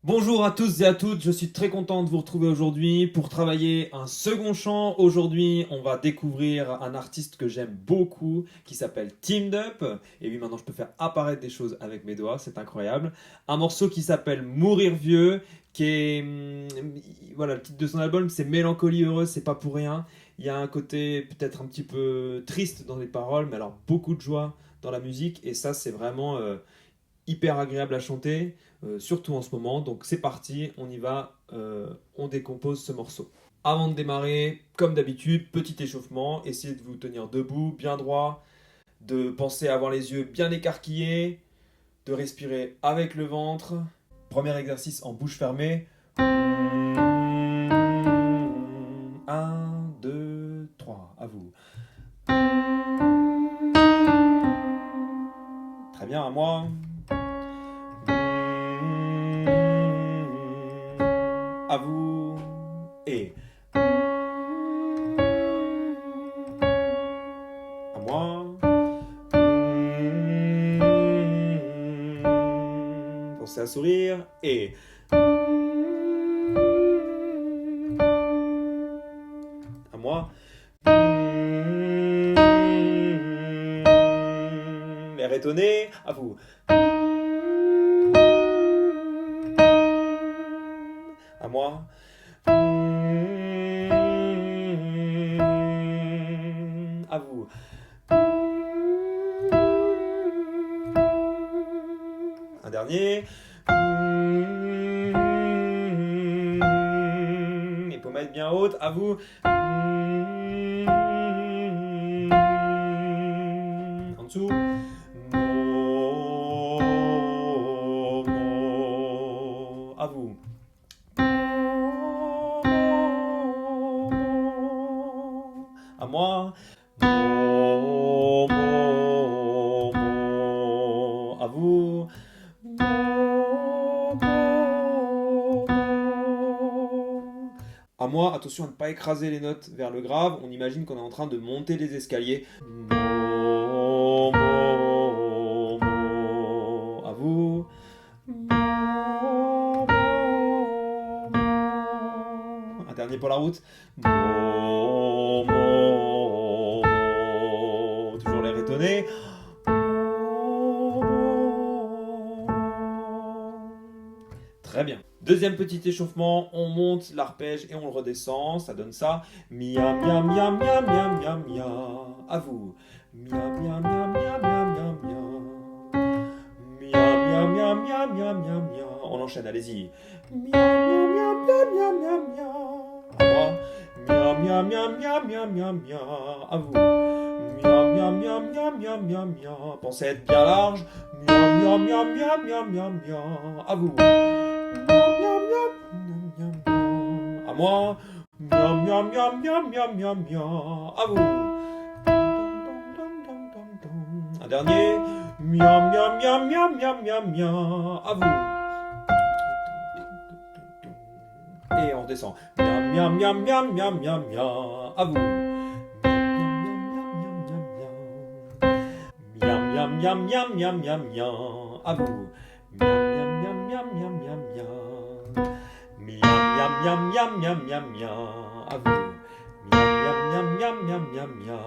Bonjour à tous et à toutes, je suis très content de vous retrouver aujourd'hui pour travailler un second chant. Aujourd'hui, on va découvrir un artiste que j'aime beaucoup qui s'appelle Teamed Up. Et oui, maintenant je peux faire apparaître des choses avec mes doigts, c'est incroyable. Un morceau qui s'appelle Mourir vieux, qui est... Voilà, le titre de son album, c'est Mélancolie heureuse, c'est pas pour rien. Il y a un côté peut-être un petit peu triste dans les paroles, mais alors beaucoup de joie dans la musique. Et ça, c'est vraiment hyper agréable à chanter, surtout en ce moment. Donc c'est parti, on y va, on décompose ce morceau. Avant de démarrer, comme d'habitude, petit échauffement, essayez de vous tenir debout, bien droit, de penser à avoir les yeux bien écarquillés, de respirer avec le ventre. Premier exercice en bouche fermée. 1, 2, 3, à vous. Très bien, à moi. À vous. Et à moi. Pensez à sourire. Et à moi. L'air étonné. À vous. À moi. À vous. Un dernier. Les pommettes bien hautes. À vous. En dessous. À vous. À moi. À vous. À moi, attention à ne pas écraser les notes vers le grave. On imagine qu'on est en train de monter les escaliers. À vous. Un dernier pour la route. Toujours l'air étonné. Très bien. Deuxième petit échauffement, on monte l'arpège et on le redescend, ça donne ça. Mia mia mia mia mia mia mia. À vous. Mia mia mia mia mia mia mia. Mia mia mia mia mia mia mia. On enchaîne, allez-y. Mia mia mia mia mia mia mia. À moi. Mia mia mia mia mia mia mia. À vous. Mia mia mia mia mia mia mia. Pensez à être bien large. Mia mia mia mia mia mia mia. À vous. À moi. Miam miam miam miam miam miam miam. À vous. Un dernier. Miam miam miam miam miam miam miam. À vous. Et on descend. Miam miam miam miam miam miam miam. À vous. Miam miam miam miam miam miam miam. À vous. Miam miam miam miam miam miam. Miam miam miam miam miam miam. À vous. Miam miam miam miam miam miam.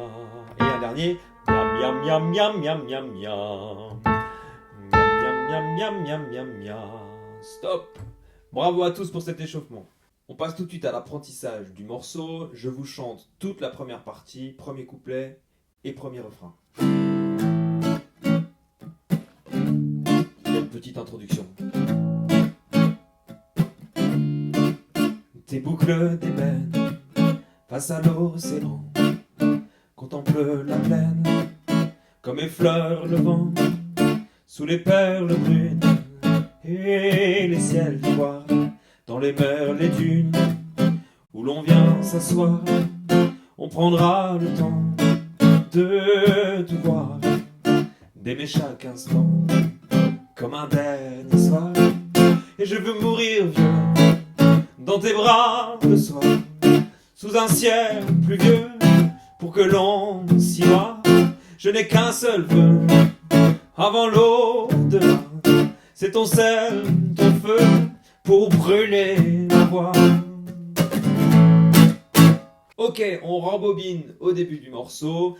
Et un dernier. Miam miam miam miam miam miam. Miam miam miam miam miam miam. Stop. Bravo à tous pour cet échauffement. On passe tout de suite à l'apprentissage du morceau. Je vous chante toute la première partie, premier couplet et premier refrain. Une petite introduction. Tes boucles d'ébène face à l'océan contemple la plaine comme effleure le vent sous les perles brunes et les ciels d'ivoire dans les mers, les dunes où l'on vient s'asseoir. On prendra le temps de te voir, d'aimer chaque instant comme un dernier soir. Et je veux mourir vieux dans tes bras le soir, sous un ciel pluvieux, pour que l'on s'y voie. Je n'ai qu'un seul vœu, avant l'au-delà, c'est ton sel, ton feu, pour brûler ma voix. Ok, on rembobine au début du morceau.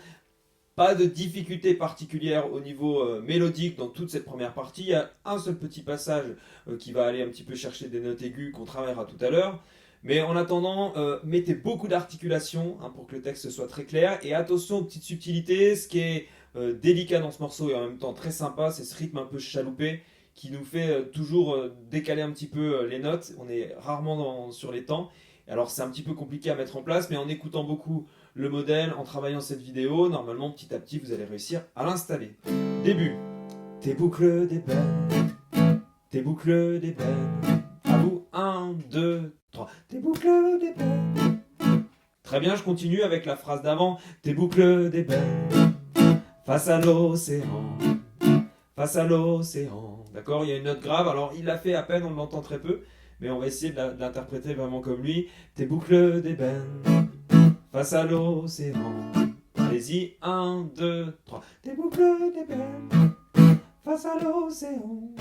Pas de difficulté particulière au niveau mélodique dans toute cette première partie. Il y a un seul petit passage qui va aller un petit peu chercher des notes aiguës qu'on travaillera tout à l'heure. Mais en attendant, mettez beaucoup d'articulation pour que le texte soit très clair. Et attention aux petites subtilités. Ce qui est délicat dans ce morceau et en même temps très sympa, c'est ce rythme un peu chaloupé qui nous fait toujours décaler un petit peu les notes. On est rarement sur les temps. Alors c'est un petit peu compliqué à mettre en place, mais en écoutant beaucoup le modèle, en travaillant cette vidéo, normalement petit à petit vous allez réussir à l'installer. Début. Tes boucles d'ébène, tes boucles d'ébène. À vous, 1, 2, 3. Tes boucles d'ébène. Très bien, je continue avec la phrase d'avant. Tes boucles d'ébène, face à l'océan, face à l'océan. D'accord, il y a une note grave, alors il l'a fait à peine, on l'entend très peu. Mais on va essayer de l'interpréter vraiment comme lui. Tes boucles d'ébène, face à l'océan. Allez-y, 1, 2, 3. Tes boucles d'ébène, face à l'océan.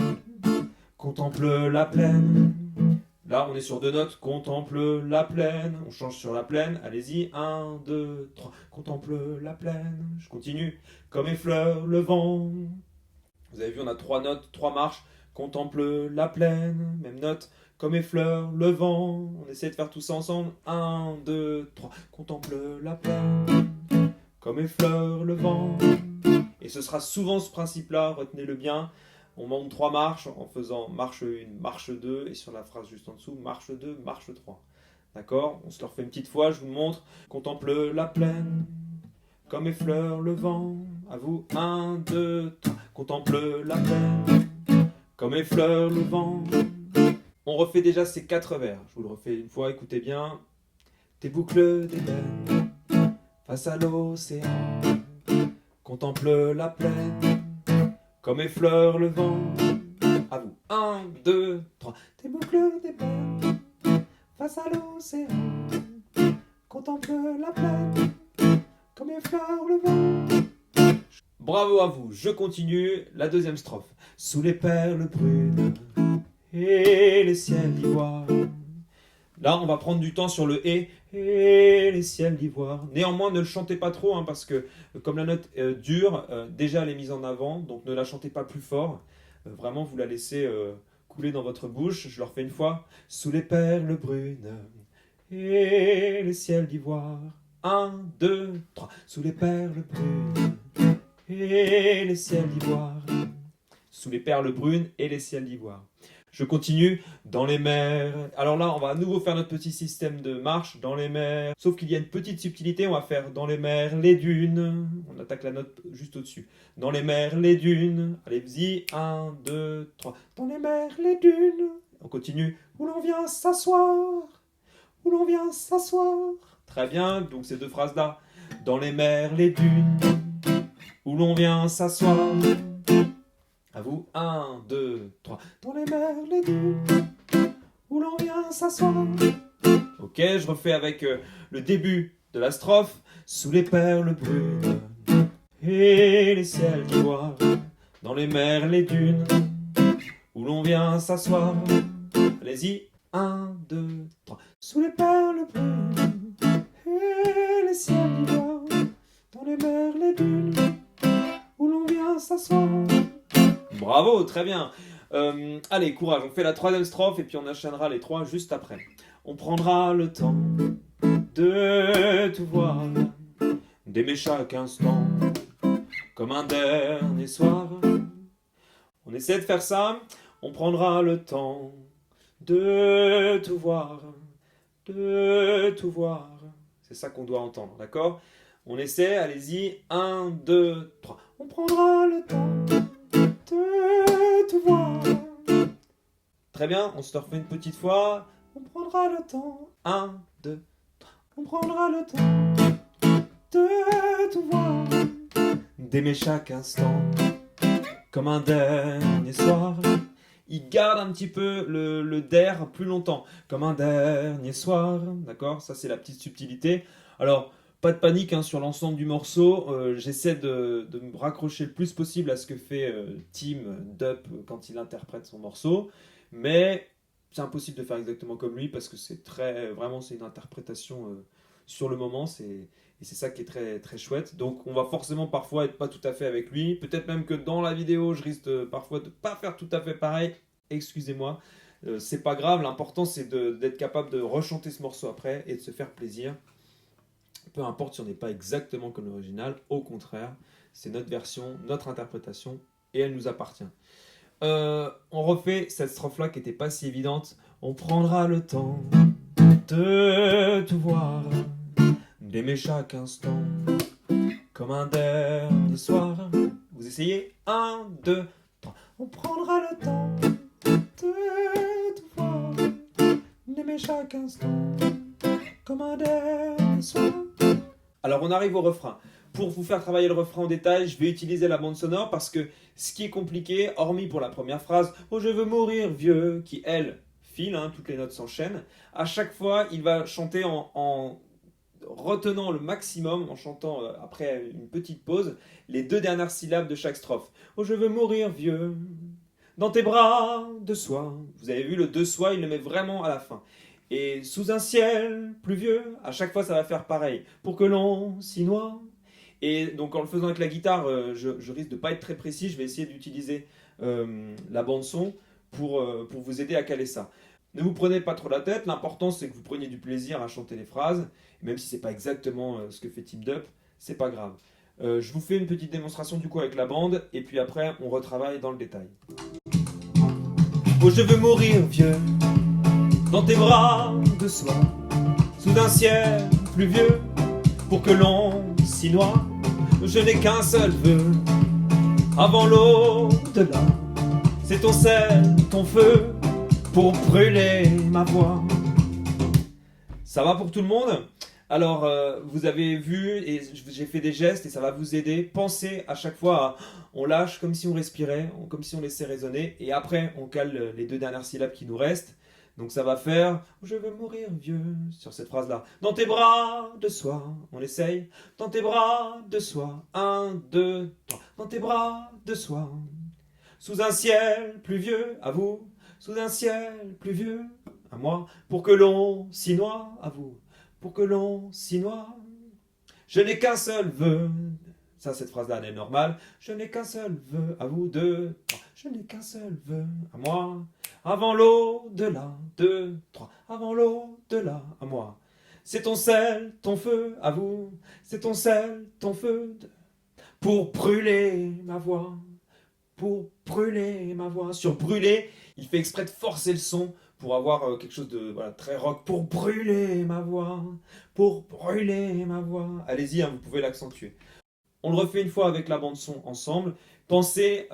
Contemple la plaine. Là, on est sur deux notes. Contemple la plaine. On change sur la plaine. Allez-y, 1, 2, 3. Contemple la plaine. Je continue. Comme effleure le vent. Vous avez vu, on a trois notes, trois marches. Contemple la plaine. Même note. Comme effleure le vent. On essaie de faire tout ça ensemble. 1, 2, 3. Contemple la plaine. Comme effleure le vent. Et ce sera souvent ce principe-là, retenez-le bien. On monte trois marches en faisant marche 1, marche 2. Et sur la phrase juste en dessous, marche 2, marche 3. D'accord? On se le refait une petite fois, je vous montre. Contemple la plaine. Comme effleure le vent. À vous, 1, 2, 3. Contemple la plaine. Comme effleure le vent. On refait déjà ces 4 vers. Je vous le refais une fois, écoutez bien. Tes boucles d'ébène, face à l'océan. Contemple la plaine, comme effleure le vent. À vous. 1, 2, 3. Tes boucles d'ébène, face à l'océan. Contemple la plaine, comme effleure le vent. Bravo à vous, je continue. La deuxième strophe. Sous les perles brunes et les ciels d'ivoire. Là, on va prendre du temps sur le et les ciels d'ivoire. Néanmoins, ne le chantez pas trop, parce que comme la note dure, déjà elle est mise en avant, donc ne la chantez pas plus fort. Vraiment, vous la laissez couler dans votre bouche. Je le refais une fois. Sous les perles brunes et les ciels d'ivoire. 1, 2, 3. Sous les perles brunes et les ciels d'ivoire. Sous les perles brunes et les ciels d'ivoire. Je continue. Dans les mers. Alors là, on va à nouveau faire notre petit système de marche. Dans les mers. Sauf qu'il y a une petite subtilité. On va faire dans les mers, les dunes. On attaque la note juste au-dessus. Dans les mers, les dunes. Allez-y. 1, 2, 3. Dans les mers, les dunes. On continue. Où l'on vient s'asseoir. Où l'on vient s'asseoir. Très bien. Donc ces deux phrases-là. Dans les mers, les dunes. Où l'on vient s'asseoir. À vous, 1, 2, 3. Dans les mers, les dunes, où l'on vient s'asseoir. Ok, je refais avec le début de la strophe. Sous les perles brunes et les ciels d'ivoire. Dans les mers, les dunes, où l'on vient s'asseoir. Allez-y, 1, 2, 3. Sous les perles brunes et les ciels d'ivoire. Dans les mers, les dunes, où l'on vient s'asseoir. Bravo, très bien. Allez, courage, on fait la troisième strophe et puis on enchaînera les trois juste après. On prendra le temps de tout voir, d'aimer chaque instant comme un dernier soir. On essaie de faire ça. On prendra le temps de tout voir, de tout voir. C'est ça qu'on doit entendre, d'accord? On essaie, allez-y, 1, 2, 3. On prendra le temps de tout voir. Très bien, on se le refait une petite fois. On prendra le temps. 1, 2, 3. On prendra le temps de tout voir, d'aimer chaque instant comme un dernier soir. Il garde un petit peu le der plus longtemps, comme un dernier soir. D'accord? Ça, c'est la petite subtilité. Alors, pas de panique sur l'ensemble du morceau. J'essaie de me raccrocher le plus possible à ce que fait Tim Dup quand il interprète son morceau. Mais c'est impossible de faire exactement comme lui parce que c'est vraiment c'est une interprétation sur le moment, et c'est ça qui est très, très chouette. Donc on va forcément parfois être pas tout à fait avec lui. Peut-être même que dans la vidéo, je risque parfois de pas faire tout à fait pareil. Excusez-moi. C'est pas grave, l'important c'est d'être capable de rechanter ce morceau après et de se faire plaisir. Peu importe si on n'est pas exactement comme l'original, au contraire, c'est notre version, notre interprétation et elle nous appartient. On refait cette strophe-là qui n'était pas si évidente. On prendra le temps de tout voir, d'aimer chaque instant comme un dernier soir. Vous essayez? 1, 2, 3. On prendra le temps de tout voir, d'aimer chaque instant comme un dernier soir. Alors on arrive au refrain. Pour vous faire travailler le refrain en détail, je vais utiliser la bande sonore parce que ce qui est compliqué, hormis pour la première phrase « Oh je veux mourir vieux » qui elle file, toutes les notes s'enchaînent, à chaque fois il va chanter en retenant le maximum, en chantant après une petite pause, les 2 dernières syllabes de chaque strophe. « Oh je veux mourir vieux, dans tes bras de soie ». Vous avez vu, le de soie, il le met vraiment à la fin. Et sous un ciel pluvieux, à chaque fois ça va faire pareil, pour que l'on s'y noie. Et donc en le faisant avec la guitare, je risque de ne pas être très précis, je vais essayer d'utiliser la bande son pour vous aider à caler ça. Ne vous prenez pas trop la tête, l'important c'est que vous preniez du plaisir à chanter les phrases, même si c'est pas exactement ce que fait Team Dup, c'est pas grave. Je vous fais une petite démonstration du coup avec la bande, et puis après on retravaille dans le détail. Oh je veux mourir vieux, dans tes bras de soie, sous un ciel pluvieux, pour que l'on s'y noie. Je n'ai qu'un seul vœu, avant l'au-delà, c'est ton sel, ton feu, pour brûler ma voix. Ça va pour tout le monde? Alors, vous avez vu, et j'ai fait des gestes, et ça va vous aider. Pensez à chaque fois à... On lâche comme si on respirait, comme si on laissait résonner, et après, on cale les 2 dernières syllabes qui nous restent. Donc ça va faire « Je veux mourir vieux » sur cette phrase-là. « Dans tes bras de soie », on essaye. « Dans tes bras de soie », 1, 2, 3. « Dans tes bras de soie », sous un ciel pluvieux, à vous. Sous un ciel pluvieux, à moi. Pour que l'on s'y noie, à vous. Pour que l'on s'y noie. Je n'ai qu'un seul vœu. Ça, cette phrase-là, elle est normale. Je n'ai qu'un seul vœu, à vous 2, 3. Je n'ai qu'un seul vœu, à moi. Avant l'au-delà, 2, 3. Avant l'au-delà, à moi. C'est ton sel, ton feu, à vous. C'est ton sel, ton feu, pour brûler ma voix. Pour brûler ma voix. Sur brûler, il fait exprès de forcer le son pour avoir quelque chose de très rock. Pour brûler ma voix. Pour brûler ma voix. Allez-y, vous pouvez l'accentuer. On le refait une fois avec la bande son ensemble. Pensez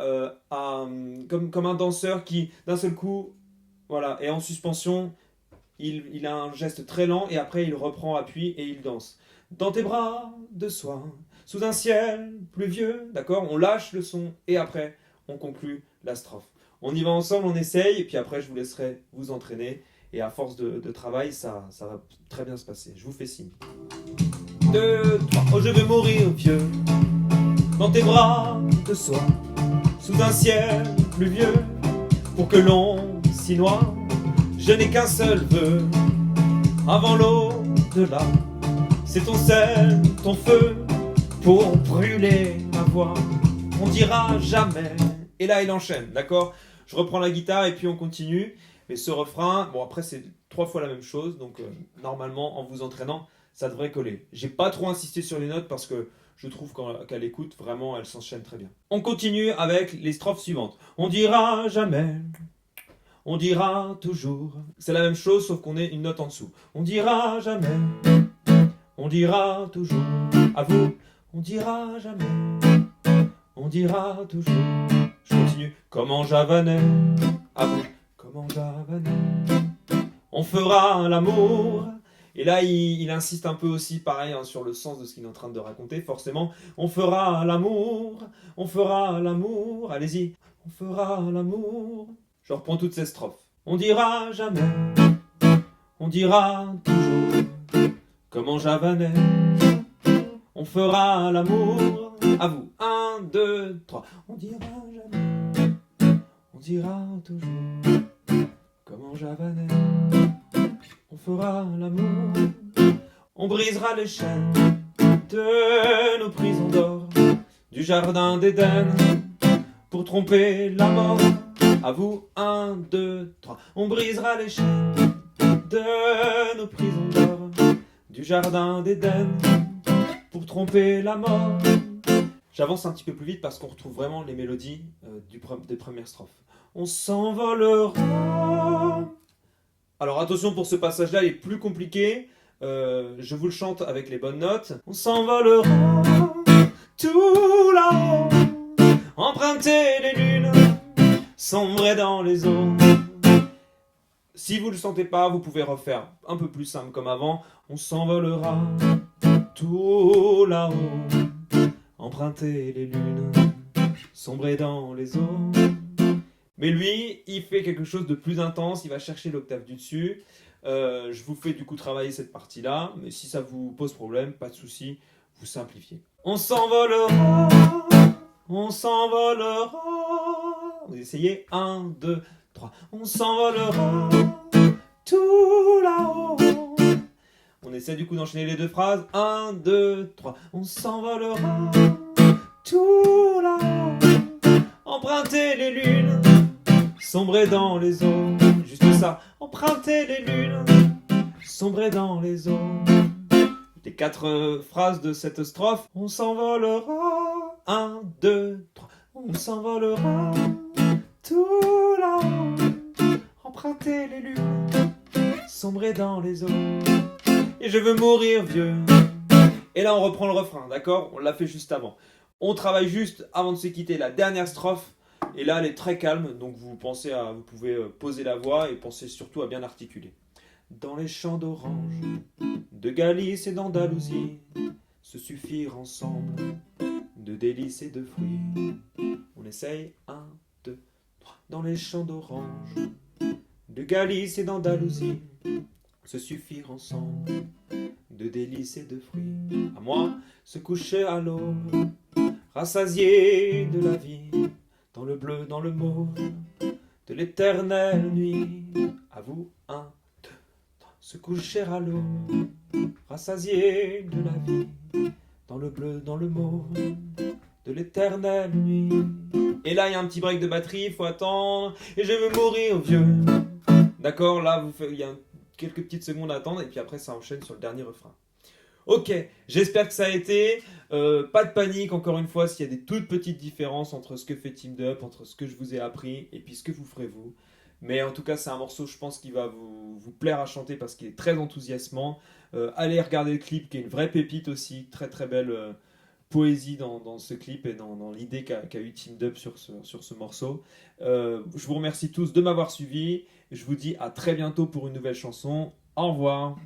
comme un danseur qui, d'un seul coup, est en suspension. Il a un geste très lent et après il reprend appui et il danse. Dans tes bras de soie, sous un ciel pluvieux, d'accord? On lâche le son et après on conclut la strophe. On y va ensemble, on essaye et puis après je vous laisserai vous entraîner. Et à force de travail, ça va très bien se passer. Je vous fais signe. 2, 3. Oh, je veux mourir vieux, dans tes bras de soie, sous un ciel pluvieux, pour que l'on s'y noie. Je n'ai qu'un seul vœu, avant l'au-delà, c'est ton sel, ton feu, pour brûler ma voix. On dira jamais. Et là, il enchaîne, d'accord? Je reprends la guitare et puis on continue. Mais ce refrain, bon après c'est 3 fois la même chose, donc normalement en vous entraînant, ça devrait coller. J'ai pas trop insisté sur les notes parce que je trouve qu'à l'écoute, vraiment, elles s'enchaînent très bien. On continue avec les strophes suivantes. On dira jamais, on dira toujours. C'est la même chose sauf qu'on est une note en dessous. On dira jamais, on dira toujours. À vous, on dira jamais, on dira toujours. Je continue. Comme en javanais, à vous, comme en javanais. On fera l'amour. Et là, il insiste un peu aussi, pareil, sur le sens de ce qu'il est en train de raconter, forcément. On fera l'amour, on fera l'amour. Allez-y, on fera l'amour. Je reprends toutes ces strophes. On dira jamais, on dira toujours, comme en javanais. On fera l'amour. À vous, 1, 2, 3. On dira jamais, on dira toujours, comme en javanais. On fera l'amour, on brisera les chaînes de nos prisons d'or, du jardin d'Éden, pour tromper la mort. À vous, 1, 2, 3. On brisera les chaînes de nos prisons d'or, du jardin d'Éden, pour tromper la mort. J'avance un petit peu plus vite parce qu'on retrouve vraiment les mélodies des premières strophes. On s'envolera. Alors attention, pour ce passage-là, il est plus compliqué. Je vous le chante avec les bonnes notes. On s'envolera tout là-haut, emprunter les lunes, sombrer dans les eaux. Si vous ne le sentez pas, vous pouvez refaire un peu plus simple comme avant. On s'envolera tout là-haut, emprunter les lunes, sombrer dans les eaux. Mais lui, il fait quelque chose de plus intense, il va chercher l'octave du dessus. Je vous fais du coup travailler cette partie-là, mais si ça vous pose problème, pas de souci, vous simplifiez. On s'envolera, on s'envolera. Vous essayez, 1, 2, 3. On s'envolera tout là-haut. On essaie du coup d'enchaîner les deux phrases. 1, 2, 3. On s'envolera tout là-haut, emprunter les lunes, sombrer dans les eaux. Juste ça, emprunter les lunes, sombrer dans les eaux. Les 4 phrases de cette strophe. On s'envolera, 1, 2, 3. On s'envolera tout là-haut, emprunter les lunes, sombrer dans les eaux. Et je veux mourir vieux. Et là on reprend le refrain, d'accord? On l'a fait juste avant. On travaille juste avant de se quitter la dernière strophe. Et là elle est très calme, donc vous pouvez poser la voix et pensez surtout à bien articuler. Dans les champs d'orange, de Galice et d'Andalousie, se suffire ensemble de délices et de fruits. On essaye, 1, 2, 3. Dans les champs d'orange, de Galice et d'Andalousie, se suffire ensemble de délices et de fruits. À moi, se coucher à l'aube, rassasié de la vie, dans le bleu, dans le mauve, de l'éternelle nuit. À vous, 1, 2, 3. Se coucher à l'aube, rassasié de la vie, dans le bleu, dans le mauve, de l'éternelle nuit. Et là, il y a un petit break de batterie, il faut attendre. Et je veux mourir vieux. D'accord, là, il y a quelques petites secondes à attendre. Et puis après, ça enchaîne sur le dernier refrain. Ok, j'espère que ça a été. Pas de panique, encore une fois, s'il y a des toutes petites différences entre ce que fait Teamed Up, entre ce que je vous ai appris et puis ce que vous ferez vous. Mais en tout cas, c'est un morceau, je pense, qui va vous plaire à chanter parce qu'il est très enthousiasmant. Allez regarder le clip, qui est une vraie pépite aussi. Très très belle poésie dans ce clip et dans l'idée qu'a eu Teamed Up sur ce morceau. Je vous remercie tous de m'avoir suivi. Je vous dis à très bientôt pour une nouvelle chanson. Au revoir.